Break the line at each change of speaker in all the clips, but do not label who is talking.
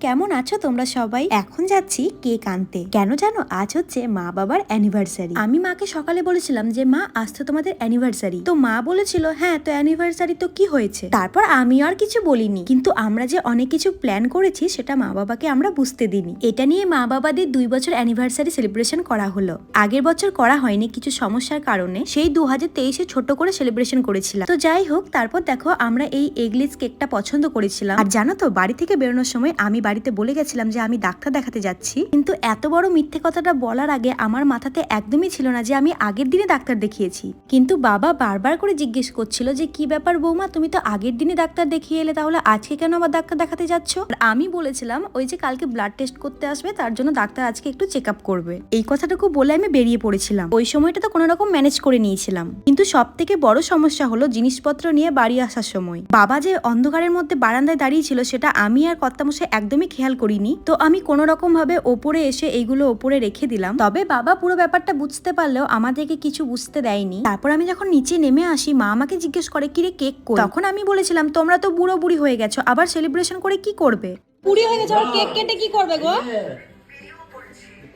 কেমন আছো তোমরা সবাই? এখন যাচ্ছি কেক আনতে। কেন জানো? আজ হচ্ছে মা বাবার অ্যানিভার্সারি। আমি মাকে সকালে বলেছিলাম যে মা আজ তো তোমাদের অ্যানিভার্সারি। তো মা বলেছিল হ্যাঁ তো অ্যানিভার্সারি তো কি হয়েছে। তারপর আমি আর কিছু বলিনি, কিন্তু আমরা যে অনেক কিছু প্ল্যান করেছি সেটা মা বাবাকে আমরা বুঝতে দিইনি। এটা নিয়ে মা বাবাদের 2 বছর অ্যানিভার্সারি সেলিব্রেশন করা হলো। আগের বছর করা হয়নি কিছু সমস্যার কারণে, সেই 2023-এ ছোট করে সেলিব্রেশন করেছিলাম। তো যাই হোক, তারপর দেখো আমরা এই এগলেস কেকটা পছন্দ করেছিলাম। আর জানো তো, বাড়ি থেকে বেরোনোর সময় আমি বাড়িতে বলে গেছিলাম যে আমি ডাক্তার দেখাতে যাচ্ছি, কিন্তু এত বড় মিথ্যে কথাটা বলার আগে আমার মাথাতে একদমই ছিল না যে আমি আগের দিনে ডাক্তার দেখিয়েছি। কিন্তু বাবা বারবার করে জিজ্ঞেস করছিল যে কি ব্যাপার বৌমা, তুমি তো আগের দিনে ডাক্তার দেখিয়ে এলে, তাহলে আজকে কেন আবার ডাক্তার দেখাতে যাচ্ছ? আর আমি বলেছিলাম ওই যে কালকে ব্লাড টেস্ট করতে আসবে, তার জন্য ডাক্তার আজকে একটু চেক আপ করবে। এই কথাটুকু বলে আমি বেরিয়ে পড়েছিলাম। ওই সময়টা তো কোনো রকম ম্যানেজ করে নিয়েছিলাম, কিন্তু সব থেকে বড় সমস্যা হলো জিনিসপত্র নিয়ে বাড়ি আসার সময়। বাবা যে অন্ধকারের মধ্যে বারান্দায় দাঁড়িয়ে ছিল সেটা আমি আর কর্তামশাই একদমই খেয়াল করিনি। তো আমি কোনো রকম ভাবে ওপরে এসে এইগুলো ওপরে রেখে দিলাম। তবে বাবা পুরো ব্যাপারটা বুঝতে পারলেও আমাদেরকে কিছু বুঝতে দেয়নি। তারপর আমি যখন নিচে নেমে আসি, মা আমাকে জিজ্ঞেস করে কিরে কেক কই? তখন আমি বলেছিলাম তোমরা তো বুড়ো বুড়ি হয়ে গেছো, আবার সেলিব্রেশন করে কি করবে?
বুড়ি হয়ে গেছে, আবার কেক কেটে কি করবে গো?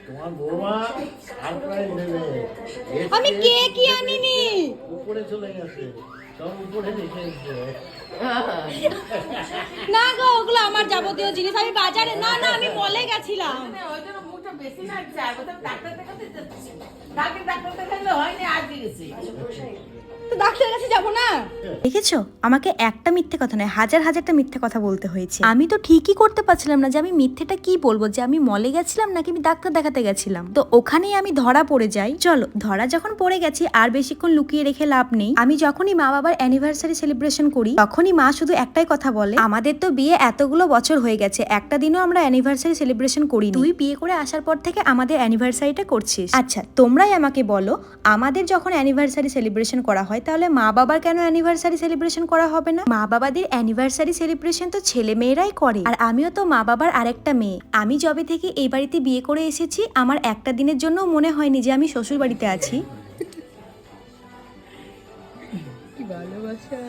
তোমার বৌমা সারপ্রাইজ দেবে।
আমি কেকই আনিনি।
উপরে চলে গেছে, সব উপরে রেখে এসছে।
না গো, ওগুলো আমার যাবতীয় জিনিস। আমি বাজারে না না আমি মলে গেছিলাম।
ওই জন্য মুখটা বেশি লাগছে। আর কোথাও ডাক্তার দেখাতে যাচ্ছি। কালকে ডাক্তার দেখালে হয়নি, আজকে গেছি।
তো ডাক্তারের কাছে যাবো না?
দেখেছো, আমাকে একটা মিথ্যে কথা নয় হাজার হাজারটা মিথ্যে কথা বলতে হয়েছে। আমি তো ঠিকই করতে পারছিলাম না যে আমি মিথ্যেটা কি বলবো, যে আমি মলে গেছিলাম নাকি আমি ডাক্তার দেখাতে গেছিলাম। তো ওখানেই আমি ধরা পড়ে যাই। চলো, ধরা যখন পড়ে গেছি আর বেশিক্ষণ লুকিয়ে রেখে লাভ নেই। আমি যখনই মা বাবার অ্যানিভার্সারি সেলিব্রেশন করি তখনই মা শুধু একটাই কথা বলে, আমাদের তো বিয়ে এতগুলো বছর হয়ে গেছে, একটা দিনও আমরা অ্যানিভার্সারি সেলিব্রেশন করি। তুই বিয়ে করে আসার পর থেকে আমাদের অ্যানিভার্সারিটা করছিস। আচ্ছা তোমরাই আমাকে বলো, আমাদের যখন অ্যানিভার্সারি সেলিব্রেশন করা হয় তাহলে মা বাবার কেন অ্যানিভার্সারি সেলিব্রেশন করা হবে না? মা বাবাদের অ্যানিভার্সারি সেলিব্রেশন তো ছেলে মেয়েরাই করে, আর আমিও তো মা বাবার আরেকটা মেয়ে। আমি যবে থেকে এই বাড়িতে বিয়ে করে এসেছি আমার একটা দিনের জন্য মনে হয়নি যে আমি শ্বশুর বাড়িতে আছি।
কি ভালোবাসা।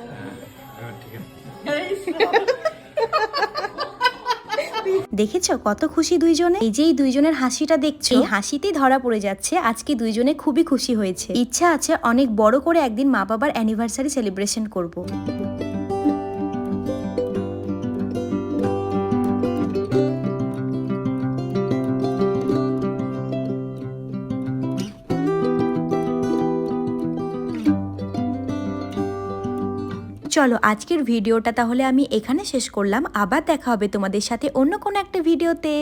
দেখেছো কত খুশি দুইজনে? এই যে এই দুইজনের হাসিটা দেখছো, এই হাসিতেই ধরা পড়ে যাচ্ছে আজকে দুইজনে খুবই খুশি হয়েছে। ইচ্ছা আছে অনেক বড় করে একদিন মা বাবার অ্যানিভার্সারি সেলিব্রেশন করব। চলো আজকের ভিডিওটা তাহলে আমি এখানে শেষ করলাম। আবার দেখা হবে তোমাদের সাথে অন্য কোনো একটা ভিডিওতে।